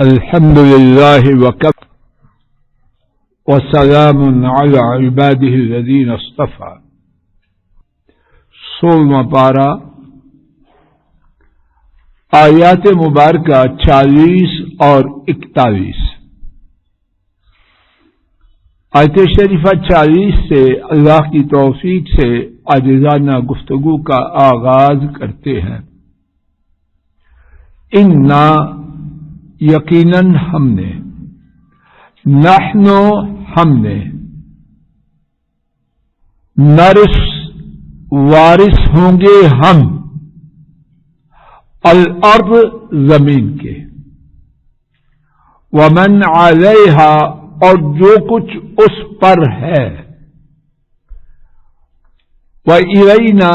الحمد للہ وکفى وسلام علی عباده الذین اصطفى. 16واں پارہ آیات مبارکہ 40 اور 41. آیت شریفہ 40 سے اللہ کی توفیق سے عاجزانہ گفتگو کا آغاز کرتے ہیں. انا یقیناً ہم نے، نحن ہم نے، نرث وارث ہوں گے ہم، الارض زمین کے، ومن علیہا اور جو کچھ اس پر ہے، وإلینا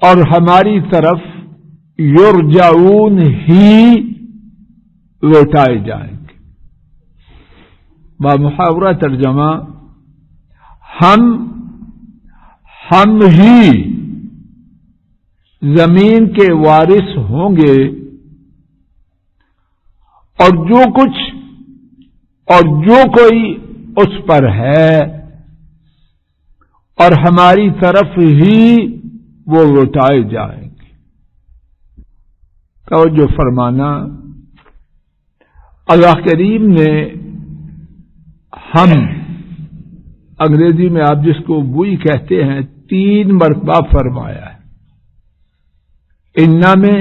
اور ہماری طرف یرجعون ہی لوٹائے جائیں گے. بامحاورہ ترجمہ، ہم ہی زمین کے وارث ہوں گے اور جو کچھ اور جو کوئی اس پر ہے، اور ہماری طرف ہی وہ لوٹائے جائیں گے. توجہ فرمانا، اللہ کریم نے ہم، انگریزی میں آپ جس کو وہی کہتے ہیں، 3 مرتبہ فرمایا ہے. انا میں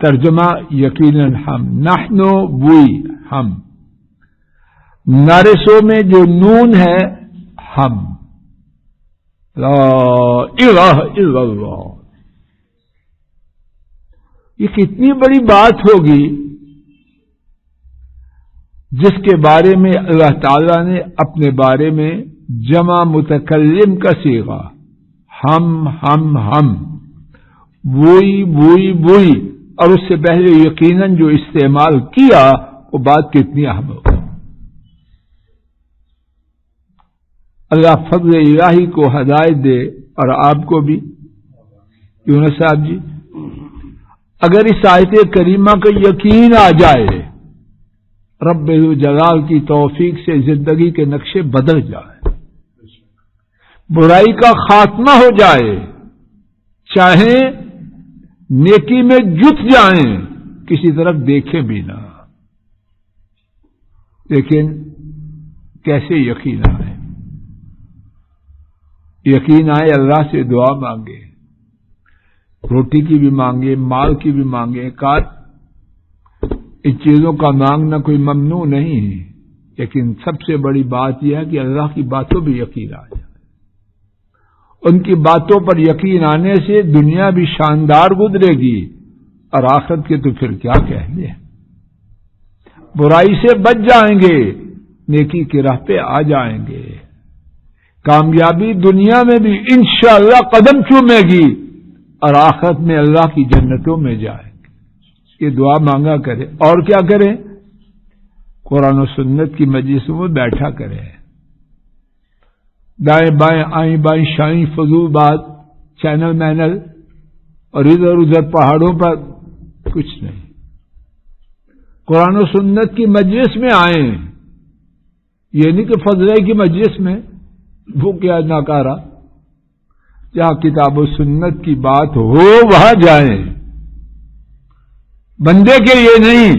ترجمہ یقیناً ہم، نحن وہی ہم، نارسوں میں جو نون ہے ہم، لا الہ الا اللہ. یہ کتنی بڑی بات ہوگی جس کے بارے میں اللہ تعالی نے اپنے بارے میں جمع متکلم کا صیغہ ہم وہی اور اس سے پہلے یقیناً جو استعمال کیا، وہ بات کتنی اہم ہو. اللہ فضل الہی کو ہدایت دے، اور آپ کو بھی. یونس صاحب جی، اگر اس آیت کریمہ کا یقین آ جائے، رب جلال کی توفیق سے زندگی کے نقشے بدل جائیں، برائی کا خاتمہ ہو جائے، چاہے نیکی میں جت جائیں، کسی طرف دیکھیں بھی نہ. لیکن کیسے یقین آئے؟ یقین آئے اللہ سے دعا مانگے، روٹی کی بھی مانگے، مال کی بھی مانگے، ان چیزوں کا مانگنا کوئی ممنوع نہیں ہے، لیکن سب سے بڑی بات یہ ہے کہ اللہ کی باتوں بھی یقین آ جائے. ان کی باتوں پر یقین آنے سے دنیا بھی شاندار گزرے گی، اور آخرت کے تو پھر کیا کہنے. برائی سے بچ جائیں گے، نیکی کی راہ پہ آ جائیں گے، کامیابی دنیا میں بھی انشاءاللہ قدم چومے گی، اور آخرت میں اللہ کی جنتوں میں جائیں گے. یہ دعا مانگا کرے، اور کیا کریں؟ قرآن و سنت کی مجلسوں میں بیٹھا کریں. دائیں بائیں آئیں بائیں شائیں فضول بات، چینل مینل اور ادھر ادھر پہاڑوں پر کچھ نہیں. قرآن و سنت کی مجلس میں آئیں، یہ نہیں کہ فضلے کی مجلس میں وہ کیا ناکارہ. جہاں کتاب و سنت کی بات ہو وہاں جائیں، بندے کے لیے نہیں،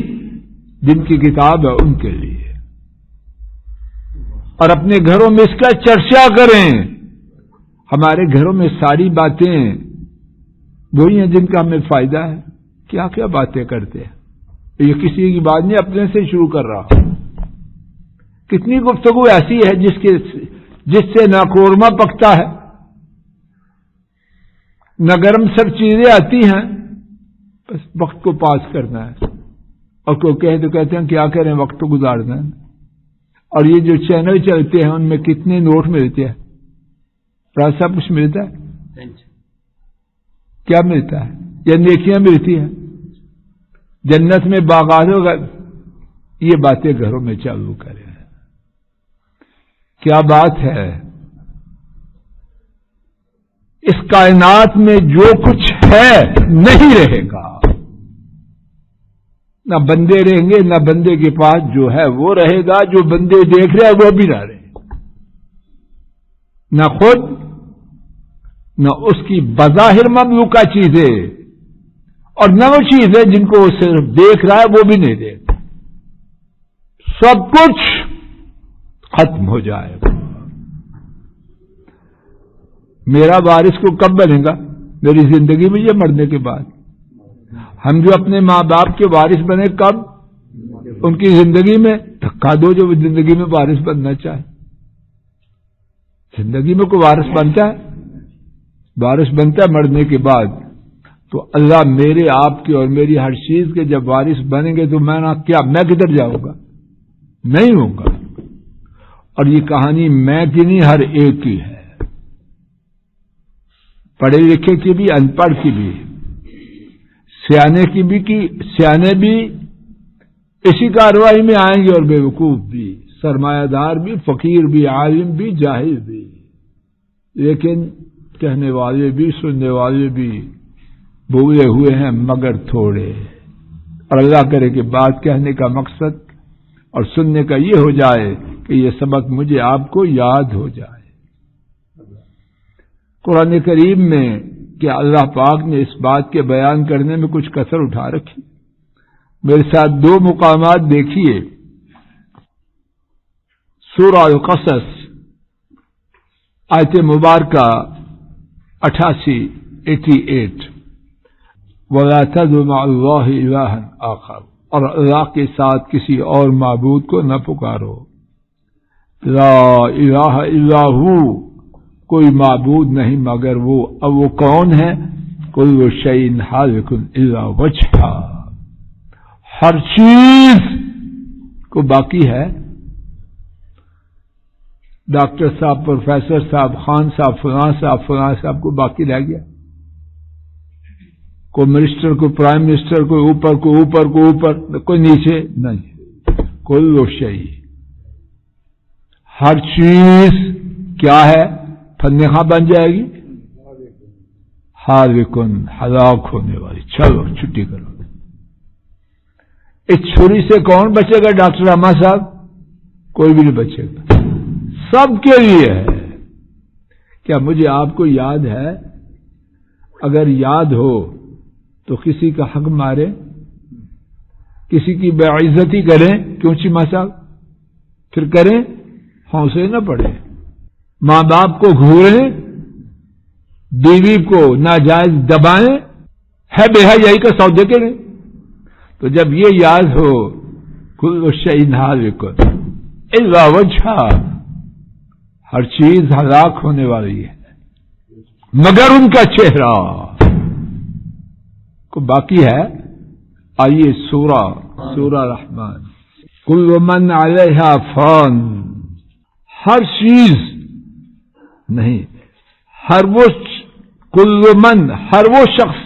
جن کی کتاب ہے ان کے لیے. اور اپنے گھروں میں اس کا چرچا کریں. ہمارے گھروں میں ساری باتیں وہی ہیں جن کا ہمیں فائدہ ہے. کیا کیا باتیں کرتے ہیں، یہ کسی کی بات نہیں، اپنے سے شروع کر رہا. کتنی گفتگو ایسی ہے جس سے نہ قورمہ پکتا ہے، نہ گرم سب چیزیں آتی ہیں، بس وقت کو پاس کرنا ہے. اور کوئی کہے تو کہتے ہیں کیا کریں، وقت تو گزارنا ہے. اور یہ جو چینل چلتے ہیں ان میں کتنے نوٹ ملتے ہیں؟ راج صاحب کچھ ملتا ہے؟ کیا ملتا ہے؟ یا نیکیاں ملتی ہیں؟ جنت میں باغات ہوگا. یہ باتیں گھروں میں چالو کریں. کیا بات ہے؟ اس کائنات میں جو کچھ ہے نہیں رہے گا. نہ بندے رہیں گے، نہ بندے کے پاس جو ہے وہ رہے گا، جو بندے دیکھ رہے ہیں وہ بھی نہ رہے، نہ خود نہ اس کی بظاہر مملوکہ چیزیں، اور نہ وہ چیزیں جن کو وہ صرف دیکھ رہا ہے وہ بھی نہیں دیکھ، سب کچھ ختم ہو جائے گا۔ میرا وارث کو کب بنے گا؟ میری زندگی میں یا مرنے کے بعد؟ ہم جو اپنے ماں باپ کے وارث بنے کب؟ ان کی زندگی میں۔ دھکا دو جو زندگی میں وارث بننا چاہے۔ زندگی میں کوئی وارث بنتا ہے؟ وارث بنتا ہے مرنے کے بعد۔ تو اللہ میرے آپ کے اور میری ہر چیز کے جب وارث بنیں گے تو میں کدھر جاؤں گا؟ نہیں ہوں گا۔ اور یہ کہانی میں کی نہیں، ہر ایک کی ہے، پڑھے لکھے کی بھی، ان پڑھ کی بھی، سیانے کی بھی، سیانے بھی اسی کارروائی میں آئیں گے، اور بے وقوف بھی، سرمایہ دار بھی، فقیر بھی، عالم بھی، جاہل بھی، لیکن کہنے والے بھی، سننے والے بھی بھولے ہوئے ہیں مگر تھوڑے۔ اور اللہ کرے کہ بات کہنے کا مقصد اور سننے کا یہ ہو جائے کہ یہ سبق مجھے آپ کو یاد ہو جائے۔ قرآن کریم میں کہ اللہ پاک نے اس بات کے بیان کرنے میں کچھ کسر اٹھا رکھی۔ میرے ساتھ دو مقامات دیکھیے۔ سورہ القصص آیت مبارکہ 88 وَلَا تَدْعُ مَعَ اللَّهِ إِلَٰهًا آخَرَ، اور اللہ کے ساتھ کسی اور معبود کو نہ پکارو۔ لا الہ الا ہو، کوئی معبود نہیں مگر وہ۔ اب وہ کون ہے؟ کل شیء ہالک الا وجہہ، ہر چیز کو باقی ہے۔ ڈاکٹر صاحب، پروفیسر صاحب، خان صاحب، فلاں صاحب کو باقی رہ گیا؟ کوئی منسٹر، کوئی پرائم منسٹر، کوئی اوپر، کوئی نیچے نہیں۔ کل شیء، ہر چیز کیا ہے؟ فن خواہ بن جائے گی، ہالکن، ہلاک ہونے والی۔ چلو چھٹی کرو۔ اس چھری سے کون بچے گا؟ ڈاکٹر احمد صاحب؟ کوئی بھی نہیں بچے گا، سب کے لیے ہے۔ کیا مجھے آپ کو یاد ہے؟ اگر یاد ہو تو کسی کا حق مارے، کسی کی بے عزتی کریں، کیوں چیمہ صاحب؟ پھر کریں، حوصلے نہ پڑے، ماں باپ کو گھوریں، بیوی کو ناجائز دبائیں، ہے بے حیائی کا سودے کریں۔ تو جب یہ یاد ہو کل شیء ہالک الا وجہہ، ہر چیز ہلاک ہونے والی ہے مگر ان کا چہرہ کو باقی ہے۔ آئیے سورہ رحمان، کل من علیہا فان، ہر چیز نہیں، کل من، ہر وہ شخص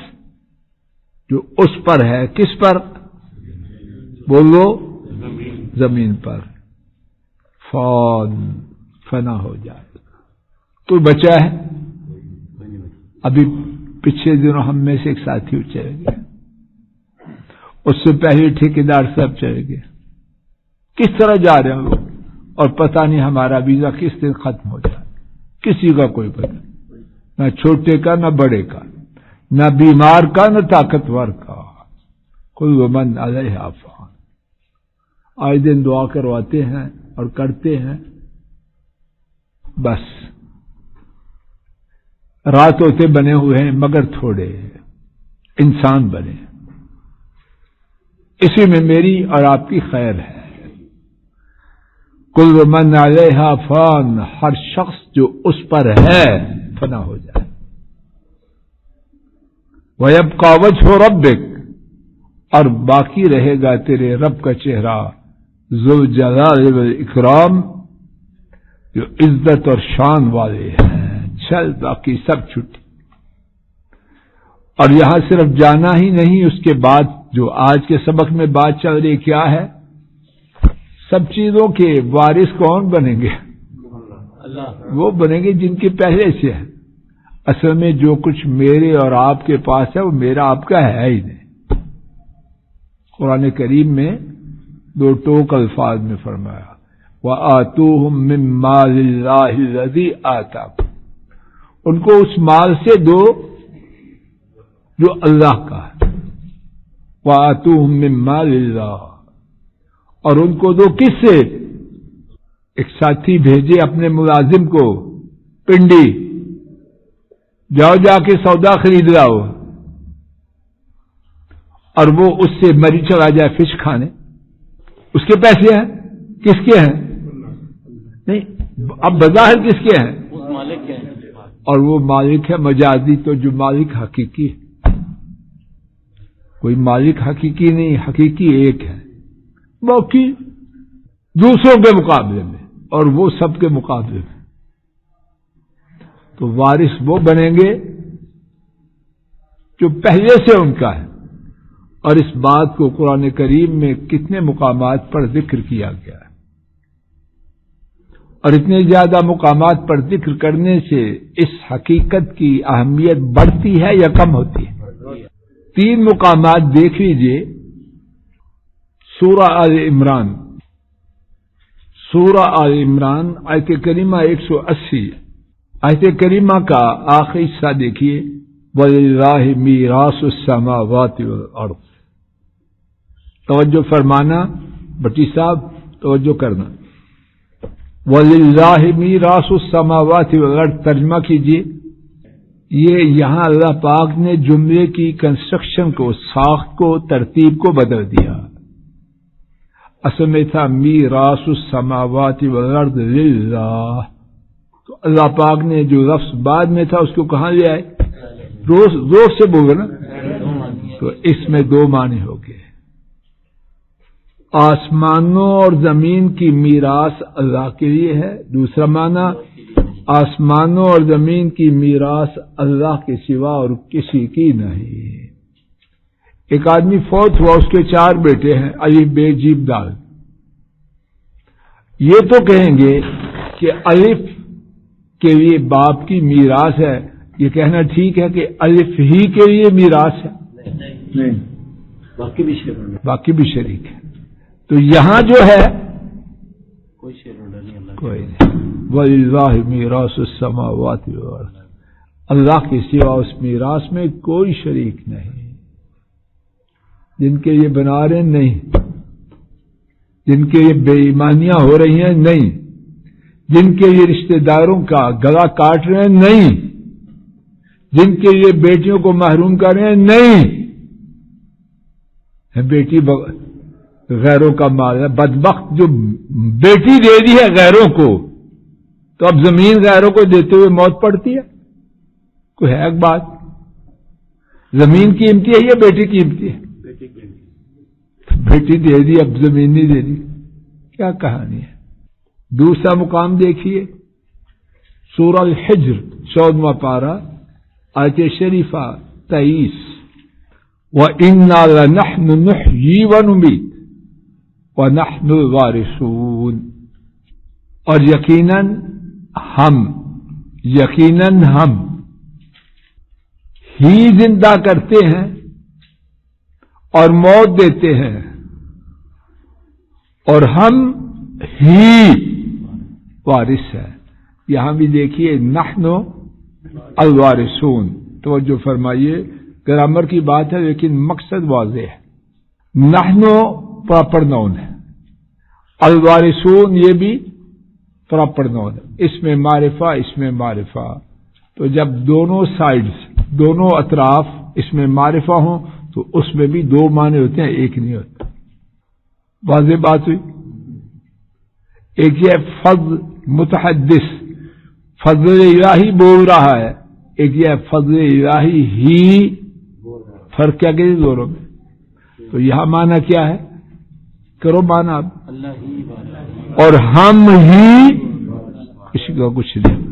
جو اس پر ہے، کس پر؟ بولو، زمین پر، فان، فنا ہو جائے۔ کوئی بچا ہے؟ ابھی پچھلے دنوں ہم میں سے ایک ساتھی چلے گئے، اس سے پہلے ٹھیکیدار صاحب چلے گئے۔ کس طرح جا رہے ہیں لوگ، اور پتہ نہیں ہمارا ویزا کس دن ختم ہو جائے، کسی کا کوئی پتہ نہیں، نہ چھوٹے کا نہ بڑے کا، نہ بیمار کا نہ طاقتور کا۔ کل من علیہا فان، آئے دن دعا کرواتے ہیں اور کرتے ہیں، بس رات ہوتے بنے ہوئے ہیں مگر تھوڑے انسان بنے۔ اسی میں میری اور آپ کی خیر ہے۔ کل من علیہا فان، ہر شخص جو اس پر ہے فنا ہو جائے۔ وَيَبْقَى وَجْهُ رَبِّكَ، اور باقی رہے گا تیرے رب کا چہرہ، ذو الجلال والاکرام، جو عزت اور شان والے ہیں۔ چل باقی سب چھٹی۔ اور یہاں صرف جانا ہی نہیں، اس کے بعد جو آج کے سبق میں بات چل رہی کیا ہے؟ سب چیزوں کے وارث کون بنیں گے؟ وہ بنیں گے جن کے پہلے سے ہے۔ اصل میں جو کچھ میرے اور آپ کے پاس ہے وہ میرا آپ کا ہے ہی نہیں، قرآن کریم میں دو ٹوک الفاظ میں فرمایا وَآتُوهُم مِّن مَّالِ اللَّهِ الَّذِي آتَاكُمْ، ان کو اس مال سے دو جو اللہ کا ہے. وَآتُوهُم مِّن مَّالِ اللَّهِ، اور ان کو دو کس سے؟ ایک ساتھی بھیجے اپنے ملازم کو پنڈی، جاؤ جا کے سودا خرید لاؤ، اور وہ اس سے مری چلا جائے فش کھانے. اس کے پیسے ہیں، کس کے ہیں؟ نہیں، اب بظاہر کس کے ہیں؟ مالک کے ہیں، اور وہ مالک ہے مجازی، تو جو مالک حقیقی ہے، کوئی مالک حقیقی نہیں، حقیقی ایک ہے، باقی دوسروں کے مقابلے میں اور وہ سب کے مقابلے میں. تو وارث وہ بنیں گے جو پہلے سے ان کا ہے. اور اس بات کو قرآن کریم میں کتنے مقامات پر ذکر کیا گیا ہے، اور اتنے زیادہ مقامات پر ذکر کرنے سے اس حقیقت کی اہمیت بڑھتی ہے یا کم ہوتی ہے؟ 3 مقامات دیکھ لیجیے. سورہ آل عمران، سورہ آل عمران آیت کریمہ 180، آیت کریمہ کا آخری حصہ دیکھیے وَلِلَّهِ مِيرَاثُ السَّمَاوَاتِ وَالْأَرْضِ. توجہ فرمانا بٹی صاحب، توجہ کرنا. وَلِلَّهِ مِيرَاثُ السَّمَاوَاتِ وَالْأَرْضِ ترجمہ کیجیے. یہ یہاں اللہ پاک نے جملے کی کنسٹرکشن کو، ساخت کو، ترتیب کو بدل دیا. اصل میں تھا میراث السماوات والارض للہ، تو اللہ پاک نے جو لفظ بعد میں تھا اس کو کہاں لے آئے؟ زور سے بولو نا. تو اس میں 2 معنی ہو گئے. آسمانوں اور زمین کی میراث اللہ کے لیے ہے. دوسرا معنی آسمانوں اور زمین کی میراث اللہ کے سوا اور کسی کی نہیں. ایک آدمی فوت ہوا، اس کے 4 بیٹے ہیں، الف بے جیم دال. یہ تو کہیں گے کہ الف کے لیے باپ کی میراث ہے، یہ کہنا ٹھیک ہے کہ الف ہی کے لیے میراث ہے؟ نہیں، باقی بھی شریک ہے. تو یہاں جو ہے کوئی شیئر ہولڈر نہیں، اللہ کوئی نہیں. وَلِلَّهِ مِيرَاثُ السَّمَاوَاتِ وَالْأَرْضِ، اللہ کے سوا اس میراث میں کوئی شریک نہیں. جن کے یہ بنا رہے ہیں نہیں، جن کے یہ بے ایمانیاں ہو رہی ہیں نہیں، جن کے یہ رشتہ داروں کا گلا کاٹ رہے ہیں نہیں، جن کے یہ بیٹیوں کو محروم کر رہے ہیں نہیں. بیٹی غیروں کا مال ہے، بدبخت جو بیٹی دے دی ہے غیروں کو، تو اب زمین غیروں کو دیتے ہوئے موت پڑتی ہے. کوئی ہے ایک بات؟ زمین قیمتی ہے یا بیٹی قیمتی ہے؟ بیٹی دے دی، اب زمین نہیں دے دی، کیا کہانی ہے. دوسرا مقام دیکھیے، سورہ الحجر 14واں پارہ آیت شریفہ 23 وَإِنَّا لَنَحْنُ نُحْيِي وَنُمِيتُ وَنَحْنُ الْوَارِثُونَ، اور یقیناً ہم ہی زندہ کرتے ہیں اور موت دیتے ہیں، اور ہم ہی وارث ہیں. یہاں بھی دیکھیے نحن الوارثون. توجہ فرمائیے، گرامر کی بات ہے لیکن مقصد واضح ہے. نحن پراپر نون ہے، الوارثون یہ بھی پراپر نون ہے، اس میں معرفہ. تو جب دونوں سائڈز، دونوں اطراف اس میں معرفہ ہوں تو اس میں بھی 2 معنی ہوتے ہیں، ایک نہیں ہوتا. واضح بات ہوئی. ایک یہ فضل متحدث، فضل الہی بول رہا ہے، ایک یہ فضل الہی ہی. فرق کیا کہ دونوں میں؟ تو یہاں معنی کیا ہے؟ کرو معنی اب. اور ہم ہی کسی کا کچھ نہیں.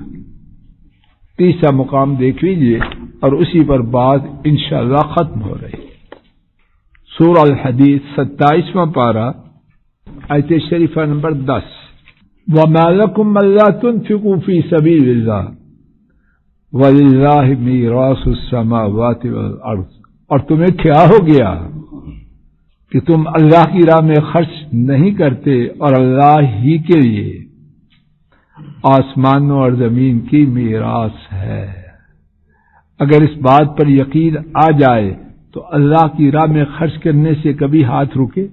تیسرا مقام دیکھ لیجیے اور اسی پر بات انشاءاللہ ختم ہو رہی. سورہ الحدید 27واں پارہ آیت شریفہ نمبر 10 وَمَا لَكُمْ أَلَّا تُنْفِقُوا فِي سَبِيلِ اللَّهِ وَلِلَّهِ مِيرَاثُ السَّمَاوَاتِ وَالْأَرْضِ، اور تمہیں کیا ہو گیا کہ تم اللہ کی راہ میں خرچ نہیں کرتے اور اللہ ہی کے لیے آسمانوں اور زمین کی میراث ہے. اگر اس بات پر یقین آ جائے تو اللہ کی راہ میں خرچ کرنے سے کبھی ہاتھ رکے؟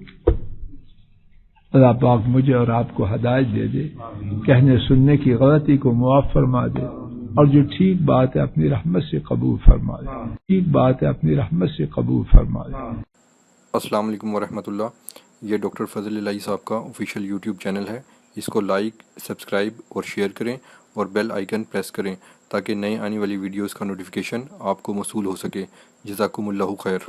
اللہ پاک مجھے اور آپ کو ہدایت دے دے، کہنے سننے کی غلطی کو معاف فرما دے، اور جو ٹھیک بات ہے اپنی رحمت سے قبول فرما دے، ٹھیک بات ہے اپنی رحمت سے قبول فرما دے. السلام علیکم ورحمۃ اللہ. یہ ڈاکٹر فضل الہی صاحب کا آفیشیل یوٹیوب چینل ہے. اس کو لائک، سبسکرائب اور شیئر کریں اور بیل آئیکن پریس کریں تاکہ نئے آنے والی ویڈیوز کا نوٹیفیکیشن آپ کو موصول ہو سکے. جزاکم اللہ خیر.